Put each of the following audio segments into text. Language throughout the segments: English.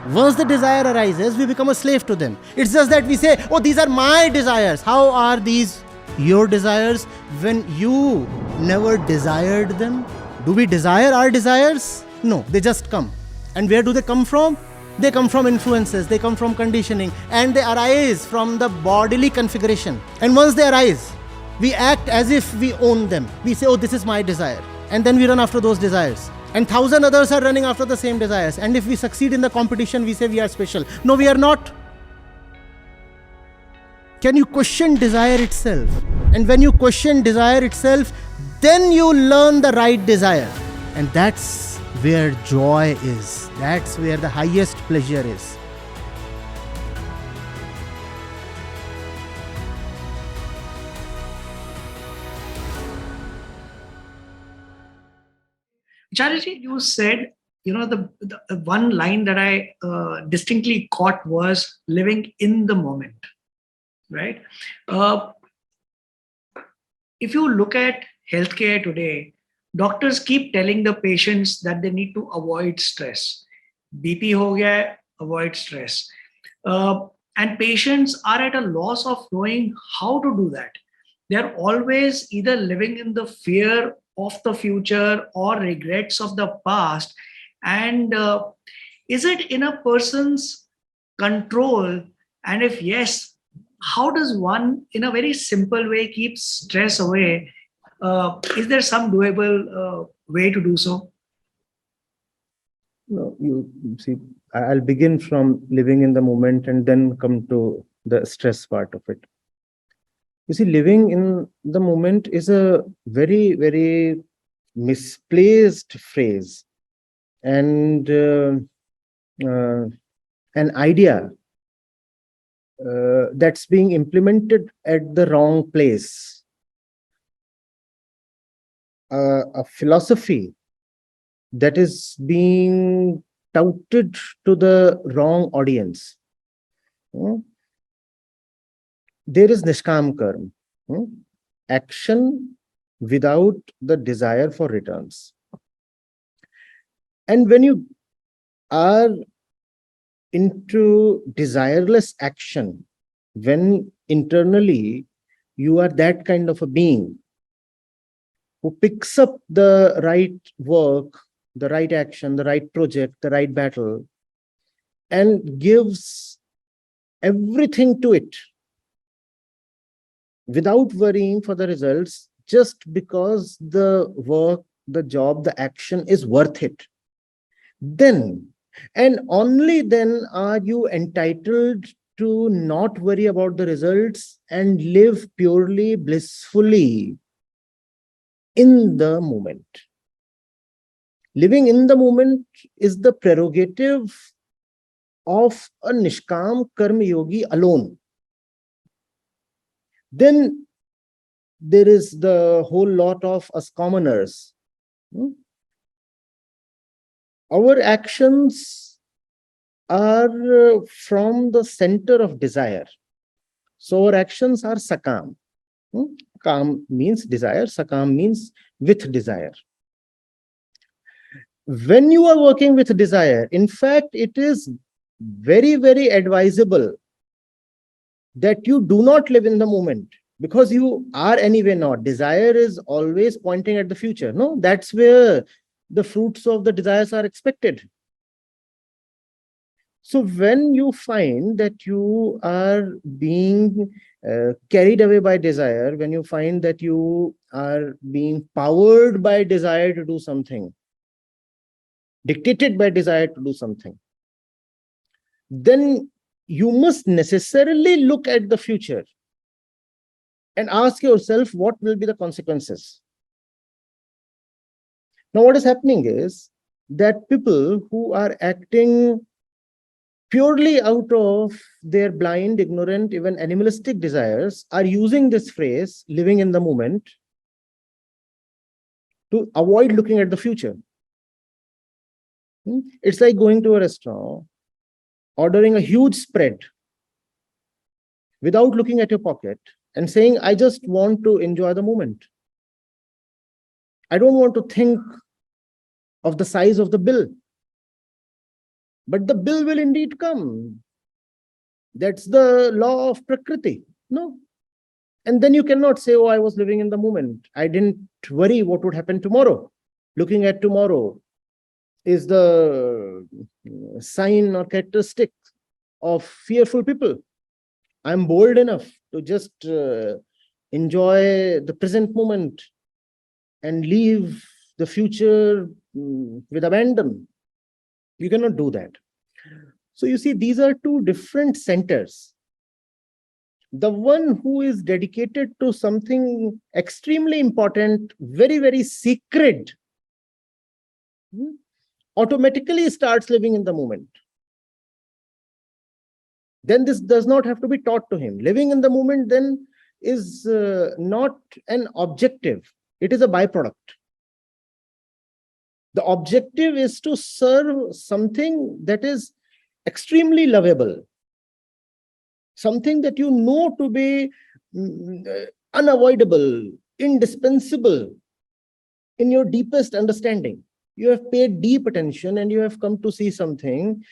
Once the desire arises, we become a slave to them. It's just that we say, oh, these are my desires. How are these your desires when you never desired them? Do we desire our desires? No, they just come. And where do they come from? They come from influences, they come from conditioning, and they arise from the bodily configuration. And once they arise, we act as if we own them. We say, oh, this is my desire. And then we run after those desires. And 1,000 others are running after the same desires. And if we succeed in the competition, we say we are special. No, we are not. Can you question desire itself? And when you question desire itself, then you learn the right desire. And that's where joy is. That's where the highest pleasure is. Acharya, you said, the one line that I distinctly caught was living in the moment, right? If you look at healthcare today, doctors keep telling the patients that they need to avoid stress. BP ho gaya, avoid stress. And patients are at a loss of knowing how to do that. They're always either living in the fear of the future or regrets of the past. And is it in a person's control? And if yes, how does one, in a very simple way, keep stress away? Is there some doable way to do so? No, you see, I'll begin from living in the moment and then come to the stress part of it. You see, living in the moment is a very, very misplaced phrase and an idea that's being implemented at the wrong place. A philosophy that is being touted to the wrong audience. There is nishkam karma, action without the desire for returns. And when you are into desireless action, when internally you are that kind of a being who picks up the right work, the right action, the right project, the right battle, and gives everything to it without worrying for the results, just because the work, the job, the action is worth it, then and only then are you entitled to not worry about the results and live purely, blissfully in the moment. Living in the moment is the prerogative of a Nishkam Karma Yogi alone. Then there is the whole lot of us commoners. Our actions are from the center of desire. So our actions are sakam. Kam means desire, sakam means with desire. When you are working with desire, in fact, it is very, very advisable that you do not live in the moment, because you are anyway not. Desire is always pointing at the future. No, that's where the fruits of the desires are expected. So when you find that you are being carried away by desire, when you find that you are being powered by desire to do something, dictated by desire to do something, then you must necessarily look at the future and ask yourself, what will be the consequences? Now, what is happening is that people who are acting purely out of their blind, ignorant, even animalistic desires are using this phrase, living in the moment, to avoid looking at the future. It's like going to a restaurant, ordering a huge spread without looking at your pocket and saying, I just want to enjoy the moment. I don't want to think of the size of the bill. but the bill will indeed come. That's the law of Prakriti. No. And then you cannot say, oh, I was living in the moment. I didn't worry what would happen tomorrow. Looking at tomorrow is the sign or characteristic of fearful people. I'm bold enough to just enjoy the present moment and leave the future with abandon. You cannot do that. So you see, these are two different centers. The one who is dedicated to something extremely important, very, very sacred, automatically starts living in the moment. Then this does not have to be taught to him. Living in the moment then is not an objective. It is a byproduct. The objective is to serve something that is extremely lovable, something that you know to be unavoidable, indispensable in your deepest understanding. You have paid deep attention and you have come to see something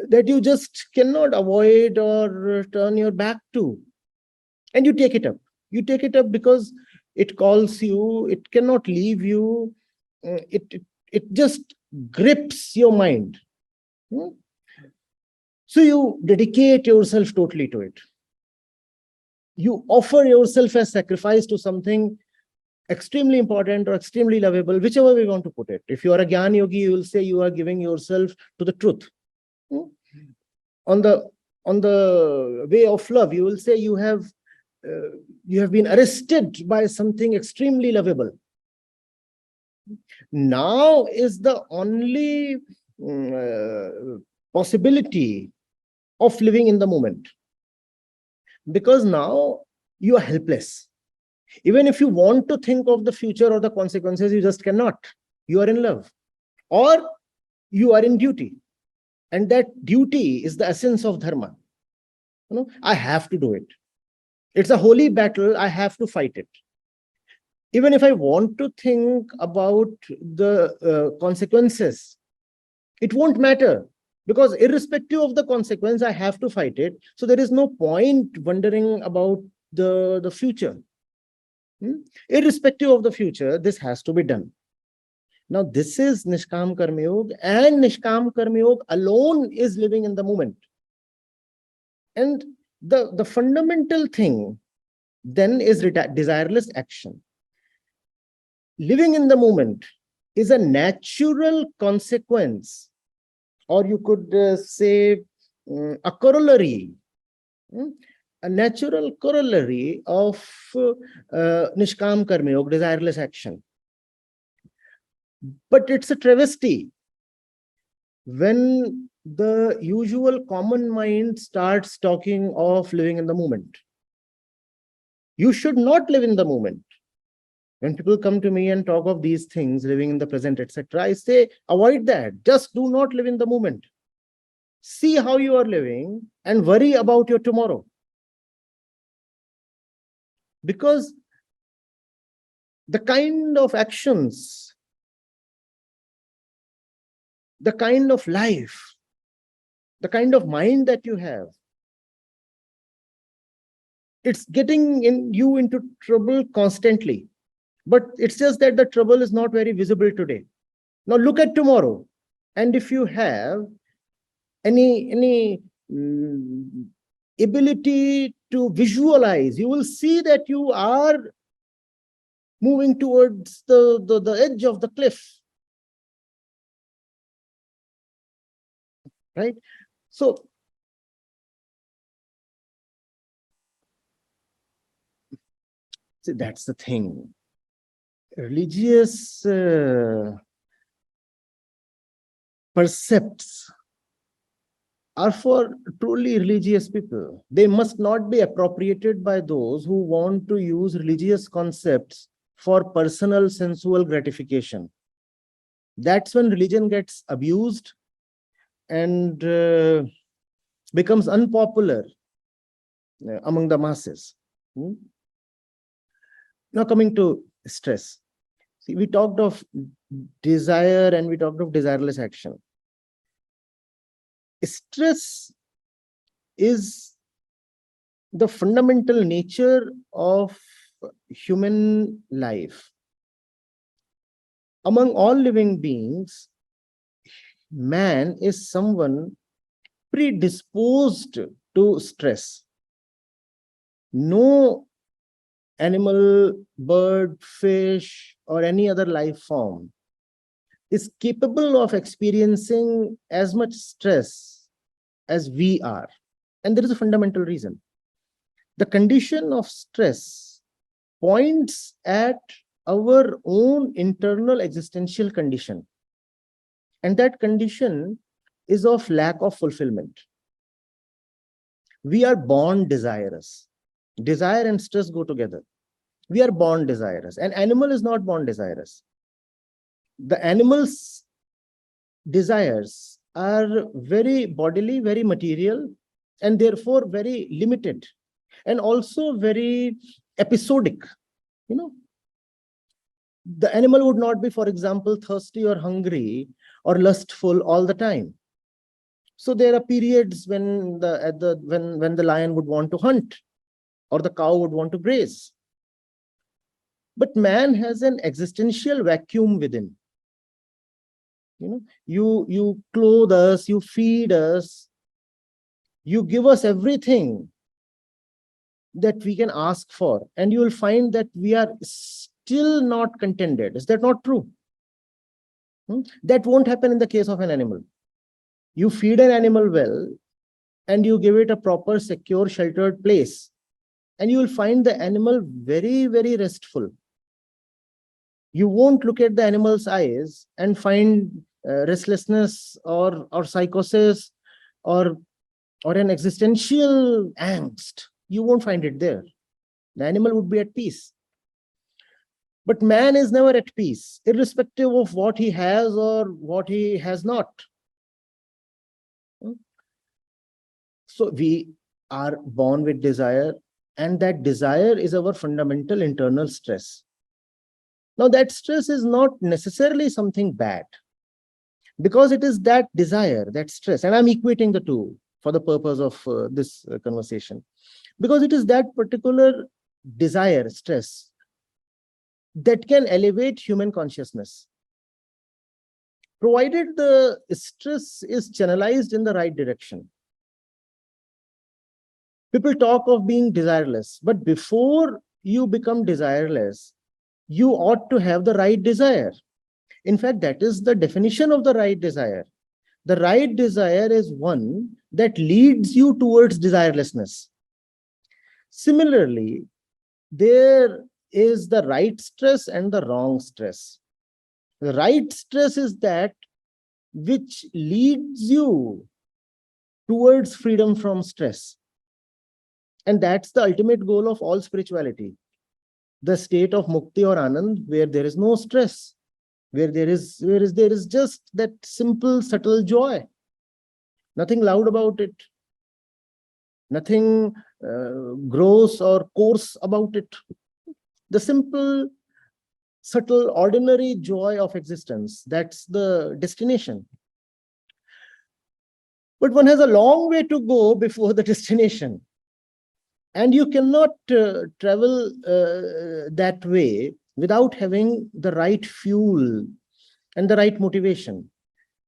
that you just cannot avoid or turn your back to. And you take it up. You take it up because it calls you, it cannot leave you, it just grips your mind. So you dedicate yourself totally to it. You offer yourself as sacrifice to something extremely important or extremely lovable, whichever we want to put it. If you are a Gyan Yogi, you will say you are giving yourself to the truth. On the way of love, you will say you have been arrested by something extremely lovable. Now is the only possibility of living in the moment, because now you are helpless. Even if you want to think of the future or the consequences, you just cannot. You are in love or you are in duty, and that duty is the essence of dharma. I have to do it. It's a holy battle. I have to fight it. Even if I want to think about the consequences, it won't matter, because irrespective of the consequence, I have to fight it. So there is no point wondering about the future. Irrespective of the future, this has to be done. Now, this is Nishkam Karma Yoga, and Nishkam Karma Yoga alone is living in the moment. And the fundamental thing then is desireless action. Living in the moment is a natural consequence, or you could say a corollary, a natural corollary of Nishkam Karma Yoga, desireless action. But it's a travesty when the usual common mind starts talking of living in the moment. You should not live in the moment. When people come to me and talk of these things, living in the present, etc., I say, avoid that. Just do not live in the moment. See how you are living and worry about your tomorrow. Because the kind of actions, the kind of life, the kind of mind that you have, it's getting you into trouble constantly. But it's just that the trouble is not very visible today. Now look at tomorrow. And if you have any ability to visualize, you will see that you are moving towards the edge of the cliff. Right? So see, that's the thing. Religious percepts are for truly religious people. They must not be appropriated by those who want to use religious concepts for personal sensual gratification. That's when religion gets abused and becomes unpopular among the masses. Now coming to stress. See, we talked of desire and we talked of desireless action. Stress is the fundamental nature of human life. Among all living beings, man is someone predisposed to stress. No animal, bird, fish, or any other life form is capable of experiencing as much stress as we are. And there is a fundamental reason. The condition of stress points at our own internal existential condition. And that condition is of lack of fulfillment. We are born desirous. Desire and stress go together. We are born desirous. An animal is not born desirous. The animal's desires are very bodily, very material, and therefore very limited, and also very episodic. The animal would not be, for example, thirsty or hungry or lustful all the time. So there are periods when the lion would want to hunt or the cow would want to graze. But man has an existential vacuum within. You clothe us, you feed us, you give us everything that we can ask for, and you will find that we are still not contented. Is that not true? That won't happen in the case of an animal. You feed an animal well, and you give it a proper, secure, sheltered place, and you will find the animal very, very restful. You won't look at the animal's eyes and find restlessness or psychosis or an existential angst. You won't find it there. The animal would be at peace. But man is never at peace, irrespective of what he has or what he has not. So we are born with desire, and that desire is our fundamental internal stress. Now, that stress is not necessarily something bad, because it is that desire, that stress, and I'm equating the two for the purpose of this conversation, because it is that particular desire, stress, that can elevate human consciousness, provided the stress is channelized in the right direction. People talk of being desireless, but before you become desireless, you ought to have the right desire. In fact, that is the definition of the right desire. The right desire is one that leads you towards desirelessness. Similarly, there is the right stress and the wrong stress. The right stress is that which leads you towards freedom from stress. And that's the ultimate goal of all spirituality. The state of mukti or anand, where there is no stress, where there is just that simple, subtle joy. Nothing loud about it. Nothing gross or coarse about it. The simple, subtle, ordinary joy of existence. That's the destination. But one has a long way to go before the destination. And you cannot travel that way without having the right fuel and the right motivation.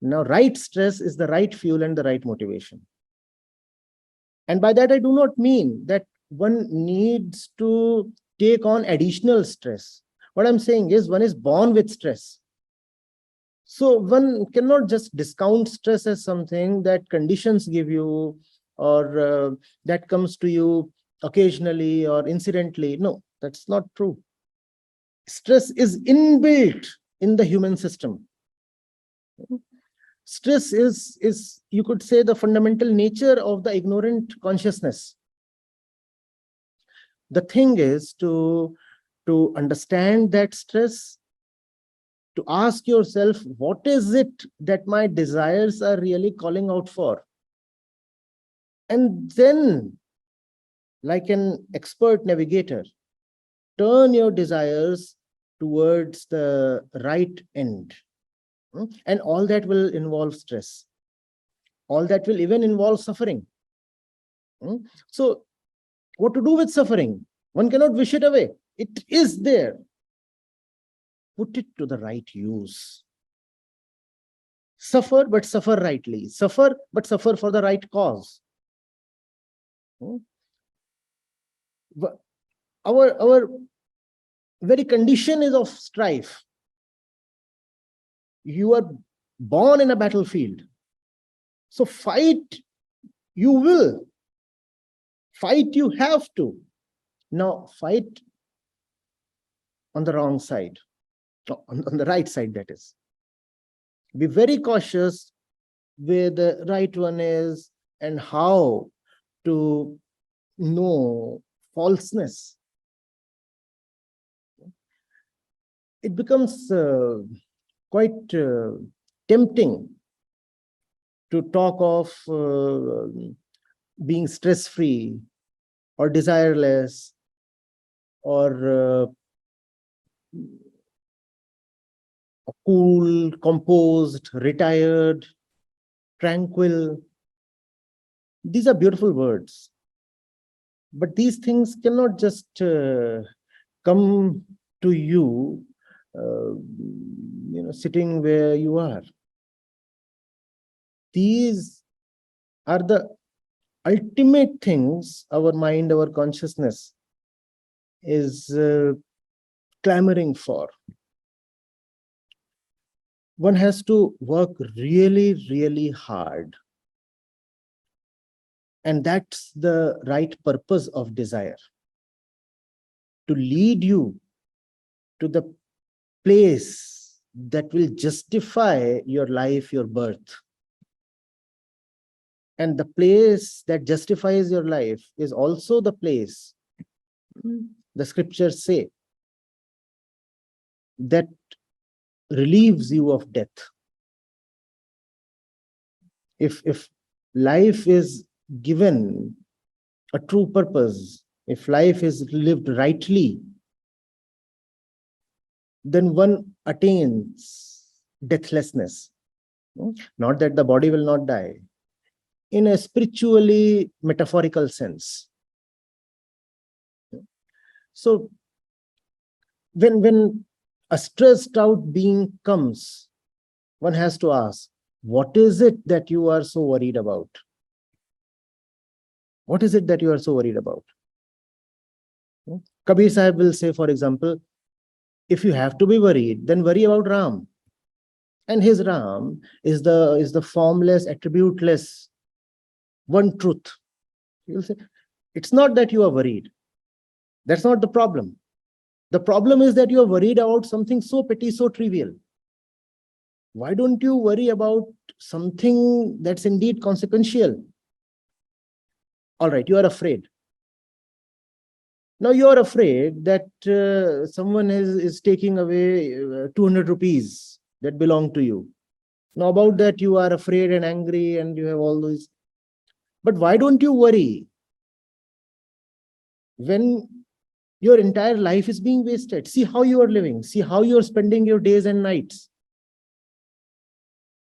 Now, right stress is the right fuel and the right motivation. And by that, I do not mean that one needs to take on additional stress. What I'm saying is one is born with stress. So one cannot just discount stress as something that conditions give you or that comes to you occasionally or incidentally. No, that's not true. Stress is inbuilt in the human system. Stress is, you could say, the fundamental nature of the ignorant consciousness. The thing is to understand that stress, to ask yourself, what is it that my desires are really calling out for? And then, like an expert navigator, turn your desires towards the right end. And all that will involve stress. all that will even involve suffering. So what to do with suffering? One cannot wish it away. It is there. Put it to the right use. Suffer, but suffer rightly. Suffer, but suffer for the right cause. Our very condition is of strife. You are born in a battlefield. So fight, you will. Fight, you have to. Now, fight on the wrong side. On the right side, that is. Be very cautious where the right one is and how to know falseness. It becomes quite tempting to talk of being stress-free or desireless or cool, composed, retired, tranquil. These are beautiful words. But these things cannot just come to you, sitting where you are. These are the ultimate things our mind, our consciousness is clamoring for. One has to work really, really hard. And that's the right purpose of desire. To lead you to the place that will justify your life, your birth. And the place that justifies your life is also the place, the scriptures say, that relieves you of death. If life is given a true purpose, if life is lived rightly, then one attains deathlessness. Not that the body will not die, in a spiritually metaphorical sense. So when a stressed out being comes, one has to ask, what is it that you are so worried about? What is it that you are so worried about? Kabir Sahib will say, for example, if you have to be worried, then worry about Ram. And his Ram is the formless, attributeless, one truth. He will say, it's not that you are worried. That's not the problem. The problem is that you are worried about something so petty, so trivial. Why don't you worry about something that's indeed consequential? All right, you are afraid. Now you are afraid that someone is taking away 200 rupees that belong to you. Now about that you are afraid and angry and you have all those. But why don't you worry when your entire life is being wasted? See how you are living. See how you are spending your days and nights.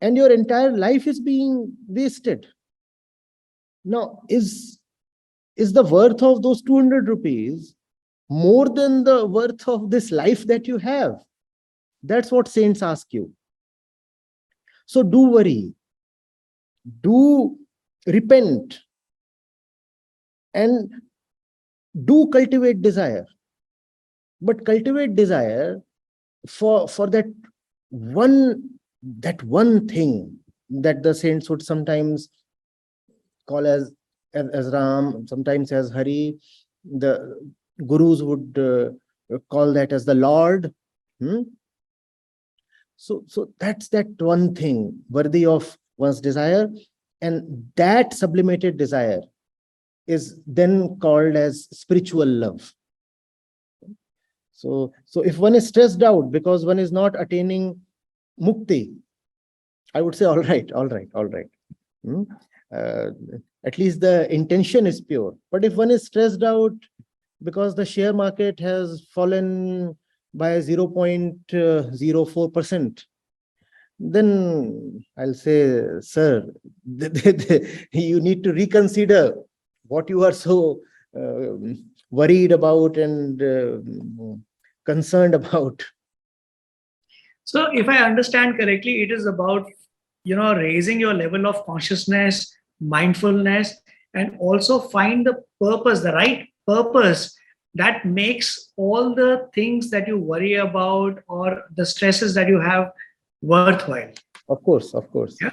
And your entire life is being wasted. Now, is the worth of those 200 rupees more than the worth of this life that you have? That's what saints ask you. So do worry. Do repent. And do cultivate desire. But cultivate desire for that one thing that the saints would sometimes call as Ram, sometimes as Hari. The gurus would call that as the Lord. So that's that one thing worthy of one's desire, and that sublimated desire is then called as spiritual love. So if one is stressed out because one is not attaining mukti, I would say, all right. At least the intention is pure. But if one is stressed out because the share market has fallen by 0.04%, then I'll say, sir, you need to reconsider what you are so worried about and concerned about. So if I understand correctly, it is about, raising your level of consciousness, mindfulness, and also find the purpose, the right purpose that makes all the things that you worry about or the stresses that you have worthwhile. Of course, of course. Yeah.